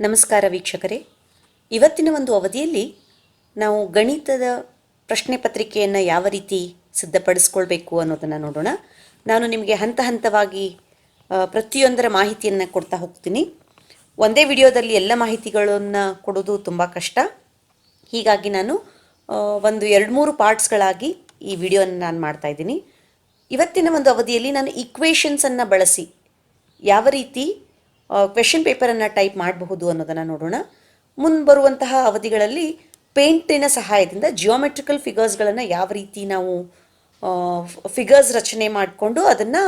ನಮಸ್ಕಾರ ವೀಕ್ಷಕರೇ. ಇವತ್ತಿನ ಒಂದು ಅವಧಿಯಲ್ಲಿ ನಾವು ಗಣಿತದ ಪ್ರಶ್ನೆ ಪತ್ರಿಕೆಯನ್ನು ಯಾವ ರೀತಿ ಸಿದ್ಧಪಡಿಸ್ಕೊಳ್ಬೇಕು ಅನ್ನೋದನ್ನು ನೋಡೋಣ. ನಾನು ನಿಮಗೆ ಹಂತ ಹಂತವಾಗಿ ಪ್ರತಿಯೊಂದರ ಮಾಹಿತಿಯನ್ನು ಕೊಡ್ತಾ ಹೋಗ್ತೀನಿ. ಒಂದೇ ವಿಡಿಯೋದಲ್ಲಿ ಎಲ್ಲ ಮಾಹಿತಿಗಳನ್ನು ಕೊಡೋದು ತುಂಬ ಕಷ್ಟ. ಹೀಗಾಗಿ ನಾನು ಒಂದು 2-3 ಪಾರ್ಟ್ಸ್ಗಳಾಗಿ ಈ ವಿಡಿಯೋನ ನಾನು ಮಾಡ್ತಾಯಿದ್ದೀನಿ. ಇವತ್ತಿನ ಒಂದು ಅವಧಿಯಲ್ಲಿ ನಾನು ಈಕ್ವೇಷನ್ಸನ್ನು ಬಳಸಿ ಯಾವ ರೀತಿ ಕ್ವೆಶನ್ ಪೇಪರನ್ನು ಟೈಪ್ ಮಾಡಬಹುದು ಅನ್ನೋದನ್ನು ನೋಡೋಣ. ಮುಂಬರುವಂತಹ ಅವಧಿಗಳಲ್ಲಿ ಪೇಂಟಿನ ಸಹಾಯದಿಂದ ಜಿಯೋಮೆಟ್ರಿಕಲ್ ಫಿಗರ್ಸ್ಗಳನ್ನು ಯಾವ ರೀತಿ ನಾವು ಫಿಗರ್ಸ್ ರಚನೆ ಮಾಡಿಕೊಂಡು ಅದನ್ನು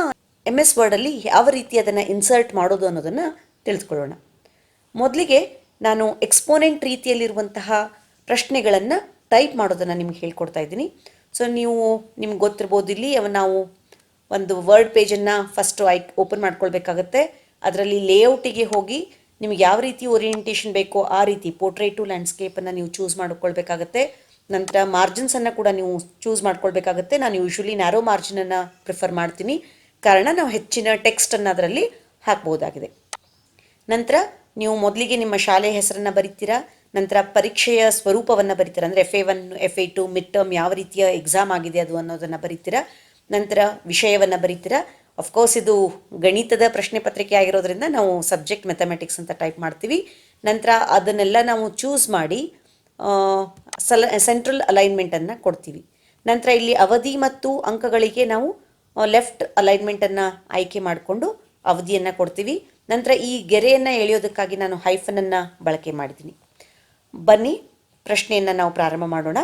MS ವರ್ಡಲ್ಲಿ ಯಾವ ರೀತಿ ಅದನ್ನು ಇನ್ಸರ್ಟ್ ಮಾಡೋದು ಅನ್ನೋದನ್ನು ತಿಳಿದುಕೊಳ್ಳೋಣ. ಮೊದಲಿಗೆ ನಾನು ಎಕ್ಸ್ಪೋನೆಂಟ್ ರೀತಿಯಲ್ಲಿರುವಂತಹ ಪ್ರಶ್ನೆಗಳನ್ನು ಟೈಪ್ ಮಾಡೋದನ್ನು ನಿಮ್ಗೆ ಹೇಳ್ಕೊಡ್ತಾ ಇದ್ದೀನಿ. ಸೊ ನಿಮ್ಗೆ ಗೊತ್ತಿರ್ಬೋದು, ಇಲ್ಲಿ ನಾವು ಒಂದು ವರ್ಡ್ ಪೇಜನ್ನು ಫಸ್ಟು ಓಪನ್ ಮಾಡ್ಕೊಳ್ಬೇಕಾಗತ್ತೆ. ಅದರಲ್ಲಿ ಲೇಔಟಿಗೆ ಹೋಗಿ ನಿಮಗೆ ಯಾವ ರೀತಿ ಓರಿಯೆಂಟೇಷನ್ ಬೇಕೋ ಆ ರೀತಿ ಪೋರ್ಟ್ರೇಟು ಲ್ಯಾಂಡ್ಸ್ಕೇಪನ್ನು ನೀವು ಚೂಸ್ ಮಾಡ್ಕೊಳ್ಬೇಕಾಗತ್ತೆ. ನಂತರ ಮಾರ್ಜಿನ್ಸನ್ನು ಕೂಡ ನೀವು ಚೂಸ್ ಮಾಡ್ಕೊಳ್ಬೇಕಾಗತ್ತೆ. ನಾನು ಯೂಶ್ವಲಿ ನ್ಯಾರೋ ಮಾರ್ಜಿನನ್ನು ಪ್ರಿಫರ್ ಮಾಡ್ತೀನಿ, ಕಾರಣ ನಾವು ಹೆಚ್ಚಿನ ಟೆಕ್ಸ್ಟನ್ನು ಅದರಲ್ಲಿ ಹಾಕ್ಬೋದಾಗಿದೆ. ನಂತರ ನೀವು ಮೊದಲಿಗೆ ನಿಮ್ಮ ಶಾಲೆಯ ಹೆಸರನ್ನು ಬರೀತೀರಾ. ನಂತರ ಪರೀಕ್ಷೆಯ ಸ್ವರೂಪವನ್ನು ಬರೀತೀರಾ, ಅಂದರೆ FA1 FA2 ಮಿಡ್ ಟರ್ಮ್ ಯಾವ ರೀತಿಯ ಎಕ್ಸಾಮ್ ಆಗಿದೆ ಅದು ಅನ್ನೋದನ್ನು ಬರೀತೀರಾ. ನಂತರ ವಿಷಯವನ್ನು ಬರೀತೀರಾ. ಅಫ್ಕೋರ್ಸ್ ಇದು ಗಣಿತದ ಪ್ರಶ್ನೆ ಪತ್ರಿಕೆ ಆಗಿರೋದ್ರಿಂದ ನಾವು ಸಬ್ಜೆಕ್ಟ್ ಮ್ಯಾಥಮೆಟಿಕ್ಸ್ ಅಂತ ಟೈಪ್ ಮಾಡ್ತೀವಿ. ನಂತರ ಅದನ್ನೆಲ್ಲ ನಾವು ಚೂಸ್ ಮಾಡಿ ಸೆಂಟ್ರಲ್ ಅಲೈನ್ಮೆಂಟನ್ನು ಕೊಡ್ತೀವಿ. ನಂತರ ಇಲ್ಲಿ ಅವಧಿ ಮತ್ತು ಅಂಕಗಳಿಗೆ ನಾವು ಲೆಫ್ಟ್ ಅಲೈನ್ಮೆಂಟನ್ನು ಆಯ್ಕೆ ಮಾಡಿಕೊಂಡು ಅವಧಿಯನ್ನು ಕೊಡ್ತೀವಿ. ನಂತರ ಈ ಗೆರೆಯನ್ನು ಎಳೆಯೋದಕ್ಕಾಗಿ ನಾನು ಹೈಫನನ್ನು ಬಳಕೆ ಮಾಡಿದ್ದೀನಿ. ಬನ್ನಿ ಪ್ರಶ್ನೆಯನ್ನು ನಾವು ಪ್ರಾರಂಭ ಮಾಡೋಣ.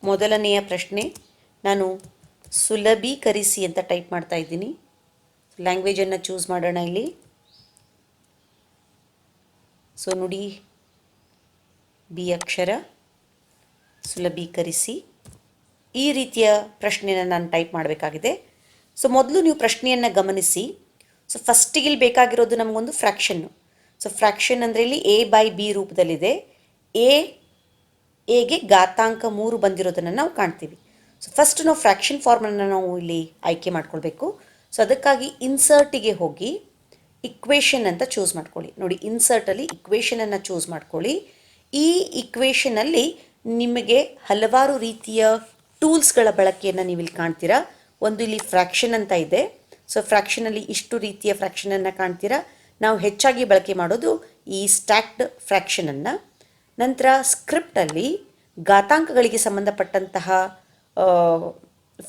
ಮೊದಲನೆಯ ಪ್ರಶ್ನೆ, ನಾನು ಸುಲಭೀಕರಿಸಿ ಅಂತ ಟೈಪ್ ಮಾಡ್ತಾ ಇದ್ದೀನಿ. ಲ್ಯಾಂಗ್ವೇಜನ್ನು ಚೂಸ್ ಮಾಡೋಣ ಇಲ್ಲಿ. ಸೊ ನುಡಿ ಬಿ ಅಕ್ಷರ, ಸುಲಭೀಕರಿಸಿ. ಈ ರೀತಿಯ ಪ್ರಶ್ನೆಯನ್ನು ನಾನು ಟೈಪ್ ಮಾಡಬೇಕಾಗಿದೆ. ಸೊ ಮೊದಲು ನೀವು ಪ್ರಶ್ನೆಯನ್ನು ಗಮನಿಸಿ. ಸೊ ಫಸ್ಟಿಗೆ ಇಲ್ಲಿ ಬೇಕಾಗಿರೋದು ನಮಗೊಂದು ಫ್ರ್ಯಾಕ್ಷನ್ನು. ಸೊ ಫ್ರ್ಯಾಕ್ಷನ್ ಅಂದರೆ ಇಲ್ಲಿ A/B ರೂಪದಲ್ಲಿದೆ. ಎಗೆ ಘಾತಾಂಕ 3 ಬಂದಿರೋದನ್ನು ನಾವು ಕಾಣ್ತೀವಿ. ಸೊ ಫಸ್ಟ್ ನಾವು ಫ್ರ್ಯಾಕ್ಷನ್ ಫಾರ್ಮನ್ನು ನಾವು ಇಲ್ಲಿ ಆಯ್ಕೆ ಮಾಡ್ಕೊಳ್ಬೇಕು. ಸೊ ಅದಕ್ಕಾಗಿ ಇನ್ಸರ್ಟಿಗೆ ಹೋಗಿ ಇಕ್ವೇಷನ್ ಅಂತ ಚೂಸ್ ಮಾಡ್ಕೊಳ್ಳಿ. ನೋಡಿ, ಇನ್ಸರ್ಟಲ್ಲಿ ಇಕ್ವೇಷನನ್ನು ಚೂಸ್ ಮಾಡ್ಕೊಳ್ಳಿ. ಈ ಇಕ್ವೇಷನಲ್ಲಿ ನಿಮಗೆ ಹಲವಾರು ರೀತಿಯ ಟೂಲ್ಸ್ಗಳ ಬಳಕೆಯನ್ನು ನೀವು ಇಲ್ಲಿ ಕಾಣ್ತೀರಾ. ಒಂದು ಇಲ್ಲಿ ಫ್ರ್ಯಾಕ್ಷನ್ ಅಂತ ಇದೆ. ಸೊ ಫ್ರ್ಯಾಕ್ಷನಲ್ಲಿ ಇಷ್ಟು ರೀತಿಯ ಫ್ರ್ಯಾಕ್ಷನನ್ನು ಕಾಣ್ತೀರಾ. ನಾವು ಹೆಚ್ಚಾಗಿ ಬಳಕೆ ಮಾಡೋದು ಈ ಸ್ಟ್ಯಾಕ್ಡ್ ಫ್ರ್ಯಾಕ್ಷನನ್ನು. ನಂತರ ಸ್ಕ್ರಿಪ್ಟಲ್ಲಿ ಘಾತಾಂಕಗಳಿಗೆ ಸಂಬಂಧಪಟ್ಟಂತಹ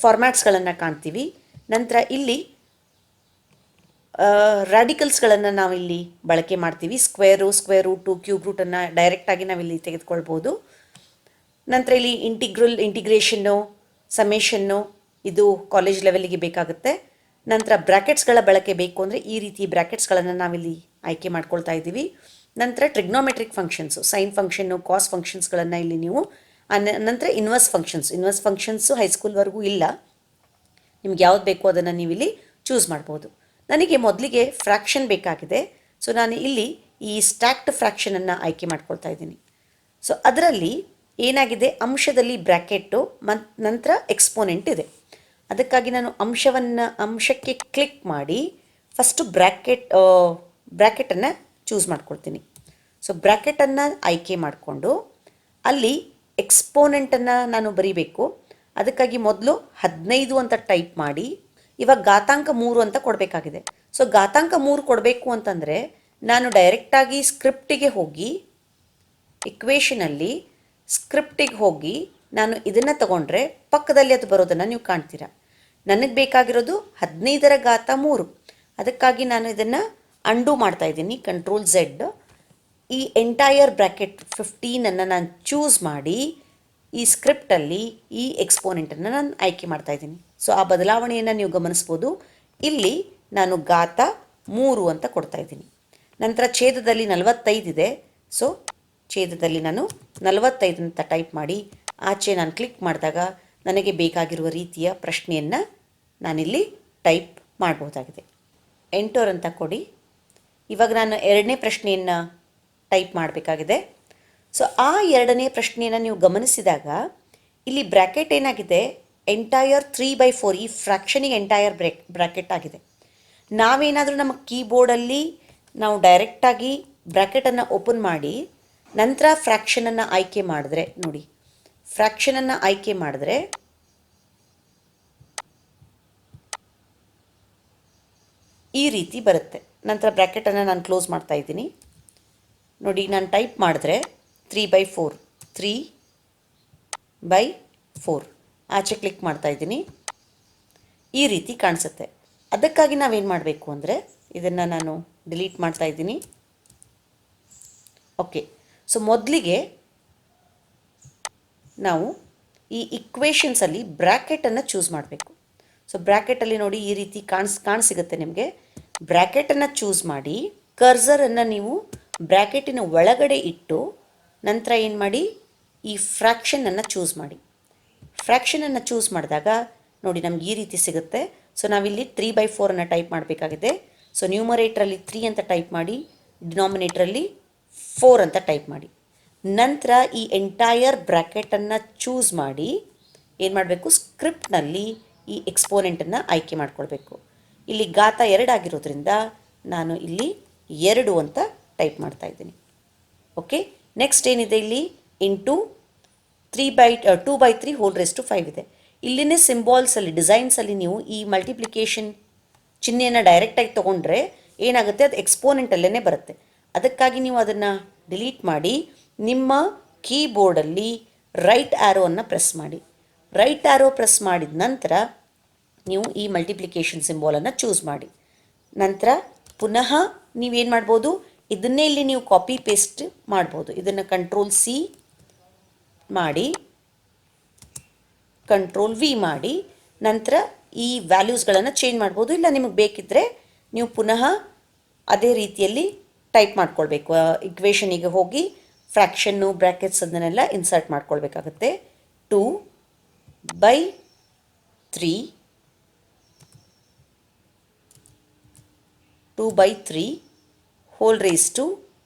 ಫಾರ್ಮ್ಯಾಟ್ಸ್ಗಳನ್ನು ಕಾಣ್ತೀವಿ. ನಂತರ ಇಲ್ಲಿ ರ್ಯಾಡಿಕಲ್ಸ್ಗಳನ್ನು ನಾವಿಲ್ಲಿ ಬಳಕೆ ಮಾಡ್ತೀವಿ. ಸ್ಕ್ವೇರ್ ರೂಟು, ಕ್ಯೂಬ್ ರೂಟನ್ನು ಡೈರೆಕ್ಟಾಗಿ ನಾವಿಲ್ಲಿ ತೆಗೆದುಕೊಳ್ಬೋದು. ನಂತರ ಇಲ್ಲಿ ಇಂಟಿಗ್ರೇಷನ್ನು, ಸಮೇಷನ್ನು ಇದು ಕಾಲೇಜ್ ಲೆವೆಲಿಗೆ ಬೇಕಾಗುತ್ತೆ. ನಂತರ ಬ್ರ್ಯಾಕೆಟ್ಸ್ಗಳ ಬಳಕೆ ಬೇಕು ಅಂದರೆ ಈ ರೀತಿ ಬ್ರ್ಯಾಕೆಟ್ಸ್ಗಳನ್ನು ನಾವಿಲ್ಲಿ ಆಯ್ಕೆ ಮಾಡ್ಕೊಳ್ತಾ ಇದ್ದೀವಿ. ನಂತರ ಟ್ರಿಗ್ನೋಮೆಟ್ರಿಕ್ ಫಂಕ್ಷನ್ಸು, ಸೈನ್ ಫಂಕ್ಷನ್ನು, ಕಾಸ್ ಫಂಕ್ಷನ್ಸ್ಗಳನ್ನು ಇಲ್ಲಿ ನೀವು ನಂತರ ಇನ್ವರ್ಸ್ ಫಂಕ್ಷನ್ಸು ಹೈಸ್ಕೂಲ್ವರೆಗೂ ಇಲ್ಲ. ನಿಮ್ಗೆ ಯಾವ್ದು ಬೇಕೋ ಅದನ್ನು ನೀವು ಇಲ್ಲಿ ಚೂಸ್ ಮಾಡ್ಬೋದು. ನನಗೆ ಮೊದಲಿಗೆ ಫ್ರ್ಯಾಕ್ಷನ್ ಬೇಕಾಗಿದೆ. ಸೊ ನಾನು ಇಲ್ಲಿ ಈ ಸ್ಟ್ಯಾಕ್ಡ್ ಫ್ರ್ಯಾಕ್ಷನನ್ನು ಆಯ್ಕೆ ಮಾಡ್ಕೊಳ್ತಾ ಇದ್ದೀನಿ. ಸೊ ಅದರಲ್ಲಿ ಏನಾಗಿದೆ, ಅಂಶದಲ್ಲಿ ಬ್ರ್ಯಾಕೆಟು ನಂತರ ಎಕ್ಸ್ಪೋನೆಂಟ್ ಇದೆ. ಅದಕ್ಕಾಗಿ ನಾನು ಅಂಶಕ್ಕೆ ಕ್ಲಿಕ್ ಮಾಡಿ ಫಸ್ಟು ಬ್ರ್ಯಾಕೆಟನ್ನು ಚೂಸ್ ಮಾಡ್ಕೊಳ್ತೀನಿ. ಸೊ ಬ್ರ್ಯಾಕೆಟನ್ನು ಆಯ್ಕೆ ಮಾಡಿಕೊಂಡು ಅಲ್ಲಿ ಎಕ್ಸ್ಪೋನೆಂಟನ್ನು ನಾನು ಬರೀಬೇಕು. ಅದಕ್ಕಾಗಿ ಮೊದಲು 15 ಅಂತ ಟೈಪ್ ಮಾಡಿ ಇವಾಗ ಘಾತಾಂಕ 3 ಅಂತ ಕೊಡಬೇಕಾಗಿದೆ. ಸೊ ಘಾತಾಂಕ 3 ಕೊಡಬೇಕು ಅಂತಂದರೆ ನಾನು ಡೈರೆಕ್ಟಾಗಿ ಸ್ಕ್ರಿಪ್ಟಿಗೆ ಹೋಗಿ ಇಕ್ವೇಷನಲ್ಲಿ ಸ್ಕ್ರಿಪ್ಟಿಗೆ ಹೋಗಿ ನಾನು ಇದನ್ನು ತಗೊಂಡ್ರೆ ಪಕ್ಕದಲ್ಲಿ ಅದು ಬರೋದನ್ನು ನೀವು ಕಾಣ್ತೀರಾ. ನನಗೆ ಬೇಕಾಗಿರೋದು 15⁻3. ಅದಕ್ಕಾಗಿ ನಾನು ಇದನ್ನು ಅಂಡು ಮಾಡ್ತಾ ಇದ್ದೀನಿ, Ctrl+Z. ಈ ಎಂಟೈರ್ ಬ್ರ್ಯಾಕೆಟ್ 15ಅನ್ನು ನಾನು ಚೂಸ್ ಮಾಡಿ ಈ ಸ್ಕ್ರಿಪ್ಟಲ್ಲಿ ಈ ಎಕ್ಸ್ಪೋನೆಂಟನ್ನು ನಾನು ಆಯ್ಕೆ ಮಾಡ್ತಾ ಇದ್ದೀನಿ. ಸೊ ಆ ಬದಲಾವಣೆಯನ್ನು ನೀವು ಗಮನಿಸ್ಬೋದು. ಇಲ್ಲಿ ನಾನು ಘಾತ 3 ಅಂತ ಕೊಡ್ತಾ ಇದ್ದೀನಿ. ನಂತರ ಛೇದದಲ್ಲಿ 45 ಇದೆ. ಸೊ ಛೇದದಲ್ಲಿ ನಾನು 45 ಅಂತ ಟೈಪ್ ಮಾಡಿ ಆಚೆ ನಾನು ಕ್ಲಿಕ್ ಮಾಡಿದಾಗ ನನಗೆ ಬೇಕಾಗಿರುವ ರೀತಿಯ ಪ್ರಶ್ನೆಯನ್ನು ನಾನಿಲ್ಲಿ ಟೈಪ್ ಮಾಡಬಹುದಾಗಿದೆ. ಎಂಟರ್ ಅಂತ ಕೊಡಿ. ಇವಾಗ ನಾನು 2ನೇ ಪ್ರಶ್ನೆಯನ್ನು ಟೈಪ್ ಮಾಡಬೇಕಾಗಿದೆ. ಸೊ ಆ 2ನೇ ಪ್ರಶ್ನೆಯನ್ನು ನೀವು ಗಮನಿಸಿದಾಗ ಇಲ್ಲಿ ಬ್ರ್ಯಾಕೆಟ್ ಏನಾಗಿದೆ, ಎಂಟೈರ್ 3/4. ಈ ಫ್ರ್ಯಾಕ್ಷನಿಗೆ ಎಂಟೈರ್ ಬ್ರ್ಯಾಕೆಟ್ ಆಗಿದೆ. ನಾವೇನಾದರೂ ನಮ್ಮ ಕೀಬೋರ್ಡಲ್ಲಿ ನಾವು ಡೈರೆಕ್ಟಾಗಿ ಬ್ರ್ಯಾಕೆಟನ್ನು ಓಪನ್ ಮಾಡಿ ನಂತರ ಫ್ರ್ಯಾಕ್ಷನನ್ನು ಆಯ್ಕೆ ಮಾಡಿದ್ರೆ ನೋಡಿ, ಫ್ರ್ಯಾಕ್ಷನನ್ನು ಆಯ್ಕೆ ಮಾಡಿದ್ರೆ ಈ ರೀತಿ ಬರುತ್ತೆ. ನಂತರ ಬ್ರ್ಯಾಕೆಟನ್ನು ನಾನು ಕ್ಲೋಸ್ ಮಾಡ್ತಾ ಇದ್ದೀನಿ. ನೋಡಿ, ನಾನು ಟೈಪ್ ಮಾಡಿದ್ರೆ 3/4 3/4 ಆಚೆ ಕ್ಲಿಕ್ ಮಾಡ್ತಾ ಇದ್ದೀನಿ. ಈ ರೀತಿ ಕಾಣಿಸುತ್ತೆ. ಅದಕ್ಕಾಗಿ ನಾವೇನು ಮಾಡಬೇಕು ಅಂದರೆ ಇದನ್ನು ನಾನು ಡಿಲೀಟ್ ಮಾಡ್ತಾ ಇದ್ದೀನಿ. ಓಕೆ, ಸೊ ಮೊದಲಿಗೆ ನಾವು ಈ ಇಕ್ವೇಷನ್ಸಲ್ಲಿ ಬ್ರ್ಯಾಕೆಟನ್ನು ಚೂಸ್ ಮಾಡಬೇಕು. ಸೊ ಬ್ರ್ಯಾಕೆಟಲ್ಲಿ ನೋಡಿ ಈ ರೀತಿ ಕಾಣಿಸಿಗುತ್ತೆ ನಿಮಗೆ. ಬ್ರ್ಯಾಕೆಟನ್ನು ಚೂಸ್ ಮಾಡಿ ಕರ್ಸರನ್ನು ನೀವು ಬ್ರ್ಯಾಕೆಟಿನ ಒಳಗಡೆ ಇಟ್ಟು ನಂತರ ಏನು ಮಾಡಿ, ಈ ಫ್ರ್ಯಾಕ್ಷನನ್ನು ಚೂಸ್ ಮಾಡಿ. ಫ್ರ್ಯಾಕ್ಷನನ್ನು ಚೂಸ್ ಮಾಡಿದಾಗ ನೋಡಿ ನಮ್ಗೆ ಈ ರೀತಿ ಸಿಗುತ್ತೆ. ಸೊ ನಾವಿಲ್ಲಿ 3/4 ಟೈಪ್ ಮಾಡಬೇಕಾಗಿದೆ. ಸೊ ನ್ಯೂಮರೇಟ್ರಲ್ಲಿ 3 ಅಂತ ಟೈಪ್ ಮಾಡಿ, ಡಿನಾಮಿನೇಟ್ರಲ್ಲಿ 4 ಅಂತ ಟೈಪ್ ಮಾಡಿ. ನಂತರ ಈ ಎಂಟೈರ್ ಬ್ರ್ಯಾಕೆಟನ್ನು ಚೂಸ್ ಮಾಡಿ ಏನು ಮಾಡಬೇಕು, ಸ್ಕ್ರಿಪ್ಟ್ನಲ್ಲಿ ಈ ಎಕ್ಸ್ಪೋನೆಂಟನ್ನು ಆಯ್ಕೆ ಮಾಡ್ಕೊಳ್ಬೇಕು. ಇಲ್ಲಿ ಘಾತ 2 ಆಗಿರೋದ್ರಿಂದ ನಾನು ಇಲ್ಲಿ 2 ಅಂತ ಟೈಪ್ ಮಾಡ್ತಾ ಇದ್ದೀನಿ. ಓಕೆ, ನೆಕ್ಸ್ಟ್ ಏನಿದೆ ಇಲ್ಲಿ ಇಂಟು 2/3 ಹೋಲ್ ರೇಸ್ ಟು 5 ಇದೆ. ಇಲ್ಲಿನೇ ಸಿಂಬಾಲ್ಸಲ್ಲಿ ಡಿಸೈನ್ಸಲ್ಲಿ ನೀವು ಈ ಮಲ್ಟಿಪ್ಲಿಕೇಶನ್ ಚಿಹ್ನೆಯನ್ನು ಡೈರೆಕ್ಟಾಗಿ ತೊಗೊಂಡ್ರೆ ಏನಾಗುತ್ತೆ, ಅದು ಎಕ್ಸ್ಪೋನೆಂಟಲ್ಲೇ ಬರುತ್ತೆ. ಅದಕ್ಕಾಗಿ ನೀವು ಅದನ್ನು ಡಿಲೀಟ್ ಮಾಡಿ ನಿಮ್ಮ ಕೀಬೋರ್ಡಲ್ಲಿ ರೈಟ್ ಆ್ಯರೋವನ್ನು ಪ್ರೆಸ್ ಮಾಡಿ. ರೈಟ್ ಆ್ಯರೋ ಪ್ರೆಸ್ ಮಾಡಿದ ನಂತರ ನೀವು ಈ ಮಲ್ಟಿಪ್ಲಿಕೇಶನ್ ಸಿಂಬಾಲನ್ನು ಚೂಸ್ ಮಾಡಿ. ನಂತರ ಪುನಃ ನೀವೇನು ಮಾಡ್ಬೋದು, ಇದನ್ನೇ ಇಲ್ಲಿ ನೀವು ಕಾಪಿ ಪೇಸ್ಟ್ ಮಾಡ್ಬೋದು. ಇದನ್ನು Ctrl+C ಮಾಡಿ Ctrl+V ಮಾಡಿ ನಂತರ ಈ ವ್ಯಾಲ್ಯೂಸ್ಗಳನ್ನು ಚೇಂಜ್ ಮಾಡ್ಬೋದು. ಇಲ್ಲ ನಿಮಗೆ ಬೇಕಿದ್ದರೆ ನೀವು ಪುನಃ ಅದೇ ರೀತಿಯಲ್ಲಿ ಟೈಪ್ ಮಾಡ್ಕೊಳ್ಬೇಕು. ಇಕ್ವೇಷನಿಗೆ ಹೋಗಿ ಫ್ರ್ಯಾಕ್ಷನ್ನು ಬ್ರ್ಯಾಕೆಟ್ಸ್ ಅದನ್ನೆಲ್ಲ ಇನ್ಸರ್ಟ್ ಮಾಡ್ಕೊಳ್ಬೇಕಾಗತ್ತೆ. 2/3 ಹೋಲ್ ರೇಸ್ ಟು,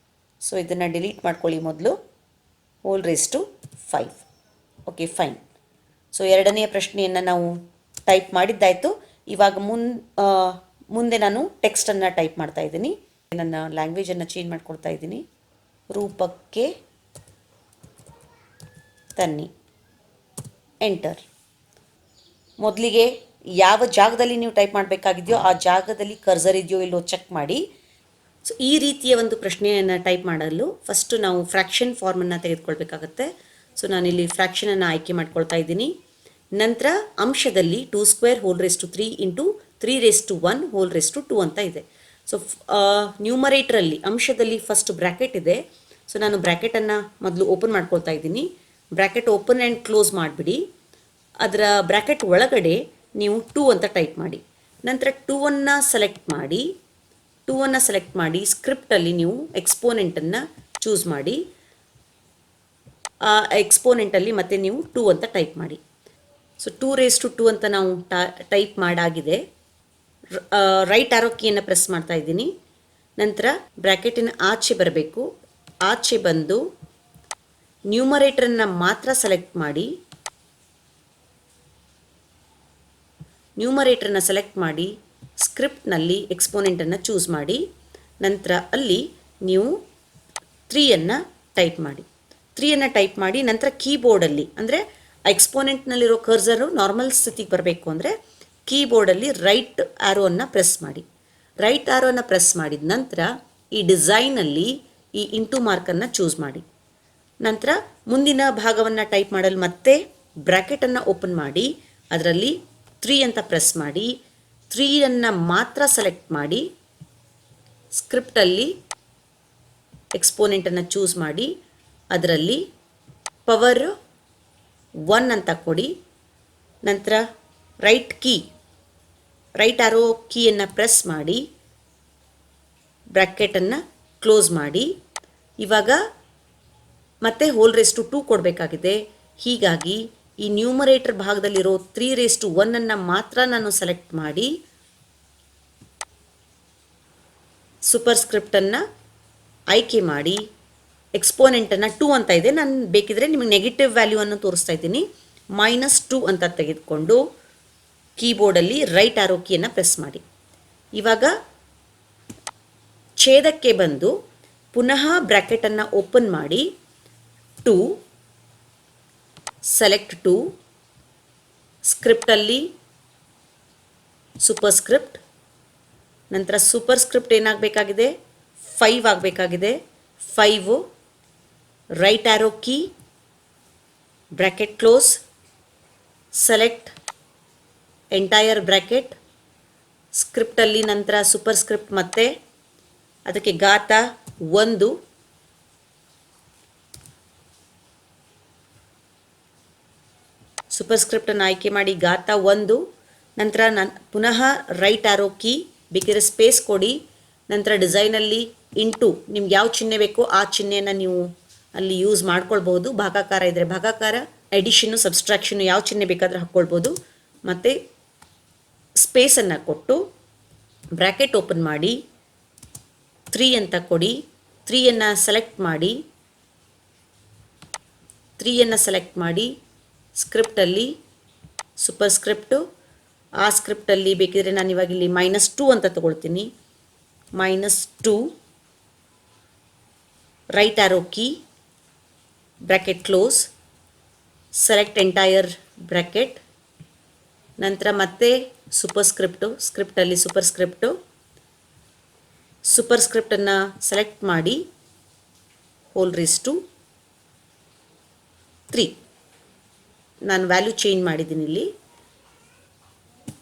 ಸೊ ಇದನ್ನು ಡಿಲೀಟ್ ಮಾಡ್ಕೊಳ್ಳಿ ಮೊದಲು, whole raise to 5. Okay, fine. So ಎರಡನೆಯ ಪ್ರಶ್ನೆಯನ್ನು ನಾವು ಟೈಪ್ ಮಾಡಿದ್ದಾಯಿತು. ಇವಾಗ ಮುಂದೆ ನಾನು ಟೆಕ್ಸ್ಟನ್ನು ಟೈಪ್ ಮಾಡ್ತಾ ಇದ್ದೀನಿ. ನನ್ನ ಲ್ಯಾಂಗ್ವೇಜನ್ನು ಚೇಂಜ್ ಮಾಡ್ಕೊಳ್ತಾ ಇದ್ದೀನಿ. ರೂಪಕ್ಕೆ ತನ್ನಿ, ಎಂಟರ್. ಮೊದಲಿಗೆ ಯಾವ ಜಾಗದಲ್ಲಿ ನೀವು ಟೈಪ್ ಮಾಡಬೇಕಾಗಿದೆಯೋ ಆ ಜಾಗದಲ್ಲಿ ಕರ್ಸರ್ ಇದೆಯೋ ಇಲ್ಲೋ ಚೆಕ್ ಮಾಡಿ. ಸೊ ಈ ರೀತಿಯ ಒಂದು ಪ್ರಶ್ನೆಯನ್ನು ಟೈಪ್ ಮಾಡಲು ಫಸ್ಟು ನಾವು ಫ್ರ್ಯಾಕ್ಷನ್ ಫಾರ್ಮನ್ನು ತೆಗೆದುಕೊಳ್ಬೇಕಾಗತ್ತೆ. ಸೊ ನಾನಿಲ್ಲಿ ಫ್ರ್ಯಾಕ್ಷನನ್ನು ಆಯ್ಕೆ ಮಾಡ್ಕೊಳ್ತಾ ಇದ್ದೀನಿ. ನಂತರ ಅಂಶದಲ್ಲಿ 2² whole raise to 3 into 3⁻1 whole raise to 2 ಅಂತ ಇದೆ. ಸೊ ನ್ಯೂಮರೇಟ್ರಲ್ಲಿ ಅಂಶದಲ್ಲಿ ಫಸ್ಟ್ ಬ್ರ್ಯಾಕೆಟ್ ಇದೆ. ಸೊ ನಾನು ಬ್ರ್ಯಾಕೆಟನ್ನು ಮೊದಲು ಓಪನ್ ಮಾಡ್ಕೊಳ್ತಾ ಇದ್ದೀನಿ. ಬ್ರ್ಯಾಕೆಟ್ ಓಪನ್ ಆ್ಯಂಡ್ ಕ್ಲೋಸ್ ಮಾಡಿಬಿಡಿ. ಅದರ ಬ್ರ್ಯಾಕೆಟ್ ಒಳಗಡೆ ನೀವು 2 ಅಂತ ಟೈಪ್ ಮಾಡಿ. ನಂತರ 2ಅನ್ನು ಸೆಲೆಕ್ಟ್ ಮಾಡಿ ಸ್ಕ್ರಿಪ್ಟಲ್ಲಿ ನೀವು ಎಕ್ಸ್ಪೋನೆಂಟನ್ನು ಚೂಸ್ ಮಾಡಿ. ಆ ಎಕ್ಸ್ಪೋನೆಂಟಲ್ಲಿ ಮತ್ತೆ ನೀವು 2 ಅಂತ ಟೈಪ್ ಮಾಡಿ. ಸೊ 2⁻2 ಅಂತ ನಾವು ಟೈಪ್ ಮಾಡಾಗಿದೆ. ರೈಟ್ ಆರೋ ಕೀಯನ್ನು ಪ್ರೆಸ್ ಮಾಡ್ತಾ ಇದ್ದೀನಿ. ನಂತರ ಬ್ರ್ಯಾಕೆಟಿನ ಆಚೆ ಬರಬೇಕು. ಆಚೆ ಬಂದು ನ್ಯೂಮರೇಟರನ್ನು ಮಾತ್ರ ಸೆಲೆಕ್ಟ್ ಮಾಡಿ ಸ್ಕ್ರಿಪ್ಟ್ನಲ್ಲಿ ಎಕ್ಸ್ಪೋನೆಂಟನ್ನು ಚೂಸ್ ಮಾಡಿ. ನಂತರ ಅಲ್ಲಿ ನೀವು 3ಅನ್ನು ಟೈಪ್ ಮಾಡಿ. ನಂತರ ಕೀಬೋರ್ಡಲ್ಲಿ ಅಂದರೆ ಎಕ್ಸ್ಪೋನೆಂಟ್ನಲ್ಲಿರೋ ಕರ್ಸರು ನಾರ್ಮಲ್ ಸ್ಥಿತಿಗೆ ಬರಬೇಕು ಅಂದರೆ ಕೀಬೋರ್ಡಲ್ಲಿ ರೈಟ್ ಆ್ಯರೋವನ್ನು ಪ್ರೆಸ್ ಮಾಡಿ. ರೈಟ್ ಆ್ಯರೋವನ್ನು ಪ್ರೆಸ್ ಮಾಡಿದ ನಂತರ ಈ ಡಿಸೈನಲ್ಲಿ ಈ ಇಂಟು ಮಾರ್ಕನ್ನು ಚೂಸ್ ಮಾಡಿ. ನಂತರ ಮುಂದಿನ ಭಾಗವನ್ನು ಟೈಪ್ ಮಾಡಲು ಮತ್ತೆ ಬ್ರ್ಯಾಕೆಟನ್ನು ಓಪನ್ ಮಾಡಿ ಅದರಲ್ಲಿ 3 ಅಂತ ಪ್ರೆಸ್ ಮಾಡಿ 3ಅನ್ನು ಮಾತ್ರ ಸೆಲೆಕ್ಟ್ ಮಾಡಿ ಸ್ಕ್ರಿಪ್ಟಲ್ಲಿ ಎಕ್ಸ್ಪೋನೆಂಟನ್ನು ಚೂಸ್ ಮಾಡಿ ಅದರಲ್ಲಿ ಪವರ್ 1 ಅಂತ ಕೊಡಿ. ನಂತರ ರೈಟ್ ಆರೋ ಕೀಯನ್ನು ಪ್ರೆಸ್ ಮಾಡಿ ಬ್ರ್ಯಾಕೆಟನ್ನು ಕ್ಲೋಸ್ ಮಾಡಿ. ಇವಾಗ ಮತ್ತೆ ಹೋಲ್ ರೇಸ್ ಟು 2 ಕೊಡಬೇಕಾಗಿದೆ. ಹೀಗಾಗಿ ಈ ನ್ಯೂಮರೇಟರ್ ಭಾಗದಲ್ಲಿರೋ 3⁻1 ಮಾತ್ರ ನಾನು ಸೆಲೆಕ್ಟ್ ಮಾಡಿ ಸೂಪರ್ ಸ್ಕ್ರಿಪ್ಟನ್ನು ಆಯ್ಕೆ ಮಾಡಿ ಎಕ್ಸ್ಪೋನೆಂಟನ್ನು 2 ಅಂತ ಇದೆ. ನಾನು ಬೇಕಿದ್ರೆ ನಿಮಗೆ ನೆಗೆಟಿವ್ ವ್ಯಾಲ್ಯೂವನ್ನು ತೋರಿಸ್ತಾ ಇದ್ದೀನಿ. -2 ಅಂತ ತೆಗೆದುಕೊಂಡು ಕೀಬೋರ್ಡಲ್ಲಿ ರೈಟ್ ಆರೋ ಕೀಯನ್ನು ಪ್ರೆಸ್ ಮಾಡಿ. ಇವಾಗ ಛೇದಕ್ಕೆ ಬಂದು ಪುನಃ ಬ್ರ್ಯಾಕೆಟನ್ನು ಓಪನ್ ಮಾಡಿ 2 ಸೆಲೆಕ್ಟ್ 2 ಸ್ಕ್ರಿಪ್ಟಲ್ಲಿ ಸೂಪರ್ ಸ್ಕ್ರಿಪ್ಟ್, ನಂತರ ಸೂಪರ್ ಸ್ಕ್ರಿಪ್ಟ್ ಏನಾಗಬೇಕಾಗಿದೆ 5 ಆಗಬೇಕಾಗಿದೆ. 5 right arrow key bracket close, select entire bracket, ಸ್ಕ್ರಿಪ್ಟಲ್ಲಿ ನಂತರ ಸೂಪರ್ ಸ್ಕ್ರಿಪ್ಟ್ ಮತ್ತೆ ಅದಕ್ಕೆ ಘಾತ 1, ಸೂಪರ್ ಸ್ಕ್ರಿಪ್ಟನ್ನು ಆಯ್ಕೆ ಮಾಡಿ ಘಾತ 1, ನಂತರ ಪುನಃ ರೈಟ್ ಆರೋ ಕೀ, ಬೇಕಿದ್ರೆ ಸ್ಪೇಸ್ ಕೊಡಿ, ನಂತರ ಡಿಸೈನಲ್ಲಿ ಇಂಟು ನಿಮ್ಗೆ ಯಾವ ಚಿಹ್ನೆ ಬೇಕೋ ಆ ಚಿಹ್ನೆಯನ್ನು ನೀವು ಅಲ್ಲಿ ಯೂಸ್ ಮಾಡ್ಕೊಳ್ಬೋದು. ಭಾಗಾಕಾರ ಇದ್ದರೆ ಭಾಗಾಕಾರ, ಎಡಿಷನ್ನು ಸಬ್ಸ್ಟ್ರಾಕ್ಷನ್ನು ಯಾವ ಚಿಹ್ನೆ ಬೇಕಾದರೆ ಹಾಕ್ಕೊಳ್ಬೋದು. ಮತ್ತು ಸ್ಪೇಸನ್ನು ಕೊಟ್ಟು ಬ್ರ್ಯಾಕೆಟ್ ಓಪನ್ ಮಾಡಿ 3 ಅಂತ ಕೊಡಿ. 3ಯನ್ನು ಸೆಲೆಕ್ಟ್ ಮಾಡಿ ಸ್ಕ್ರಿಪ್ಟಲ್ಲಿ ಸೂಪರ್ ಸ್ಕ್ರಿಪ್ಟು, ಆ ಸ್ಕ್ರಿಪ್ಟಲ್ಲಿ ಬೇಕಿದ್ರೆ ನಾನು ಇವಾಗ ಇಲ್ಲಿ -2 ಅಂತ ತಗೊಳ್ತೀನಿ. -2 right arrow key bracket close, select entire bracket, ನಂತರ ಮತ್ತೆ ಸೂಪರ್ ಸ್ಕ್ರಿಪ್ಟಲ್ಲಿ ಸೂಪರ್ ಸ್ಕ್ರಿಪ್ಟನ್ನು ಸೆಲೆಕ್ಟ್ ಮಾಡಿ ಹೋಲ್ ರೇಸ್ ಟು 3. ನಾನು ವ್ಯಾಲ್ಯೂ ಚೇಂಜ್ ಮಾಡಿದ್ದೀನಿ, ಇಲ್ಲಿ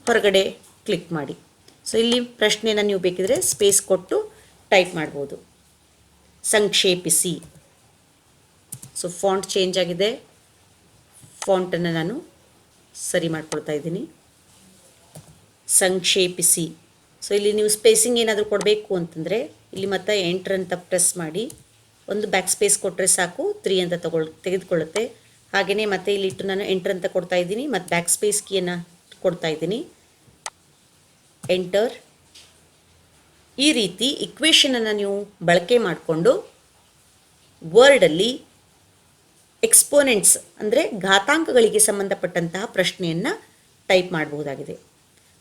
ಹೊರಗಡೆ ಕ್ಲಿಕ್ ಮಾಡಿ. ಸೊ ಇಲ್ಲಿ ಪ್ರಶ್ನೆಯನ್ನು ನೀವು ಬೇಕಿದ್ರೆ ಸ್ಪೇಸ್ ಕೊಟ್ಟು ಟೈಪ್ ಮಾಡ್ಬೋದು. ಸಂಕ್ಷೇಪಿಸಿ. ಸೊ ಫಾಂಟ್ ಚೇಂಜ್ ಆಗಿದೆ, ಫಾಂಟನ್ನು ನಾನು ಸರಿ ಮಾಡ್ಕೊಳ್ತಾ ಇದ್ದೀನಿ. ಸಂಕ್ಷೇಪಿಸಿ. ಸೊ ಇಲ್ಲಿ ನೀವು ಸ್ಪೇಸಿಂಗ್ ಏನಾದರೂ ಕೊಡಬೇಕು ಅಂತಂದರೆ ಇಲ್ಲಿ ಮತ್ತೆ ಎಂಟರ್ ಅಂತ ಪ್ರೆಸ್ ಮಾಡಿ, ಒಂದು ಬ್ಯಾಕ್ ಸ್ಪೇಸ್ ಕೊಟ್ಟರೆ ಸಾಕು, 3 ಅಂತ ತೆಗೆದುಕೊಳ್ಳುತ್ತೆ. ಹಾಗೆಯೇ ಮತ್ತೆ ಇಲ್ಲಿ ಇಟ್ಟು ನಾನು ಎಂಟರ್ ಅಂತ ಕೊಡ್ತಾ ಇದ್ದೀನಿ, ಮತ್ತು ಬ್ಯಾಕ್ ಸ್ಪೇಸ್ ಕೀಯನ್ನು ಕೊಡ್ತಾ ಇದ್ದೀನಿ, ಎಂಟರ್. ಈ ರೀತಿ ಇಕ್ವೇಷನನ್ನು ನೀವು ಬಳಕೆ ಮಾಡಿಕೊಂಡು ವರ್ಡಲ್ಲಿ ಎಕ್ಸ್ಪೋನೆಂಟ್ಸ್ ಅಂದರೆ ಘಾತಾಂಕಗಳಿಗೆ ಸಂಬಂಧಪಟ್ಟಂತಹ ಪ್ರಶ್ನೆಯನ್ನು ಟೈಪ್ ಮಾಡಬಹುದಾಗಿದೆ.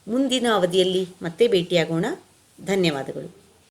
ಮುಂದಿನ ಅವಧಿಯಲ್ಲಿ ಮತ್ತೆ ಭೇಟಿಯಾಗೋಣ. ಧನ್ಯವಾದಗಳು.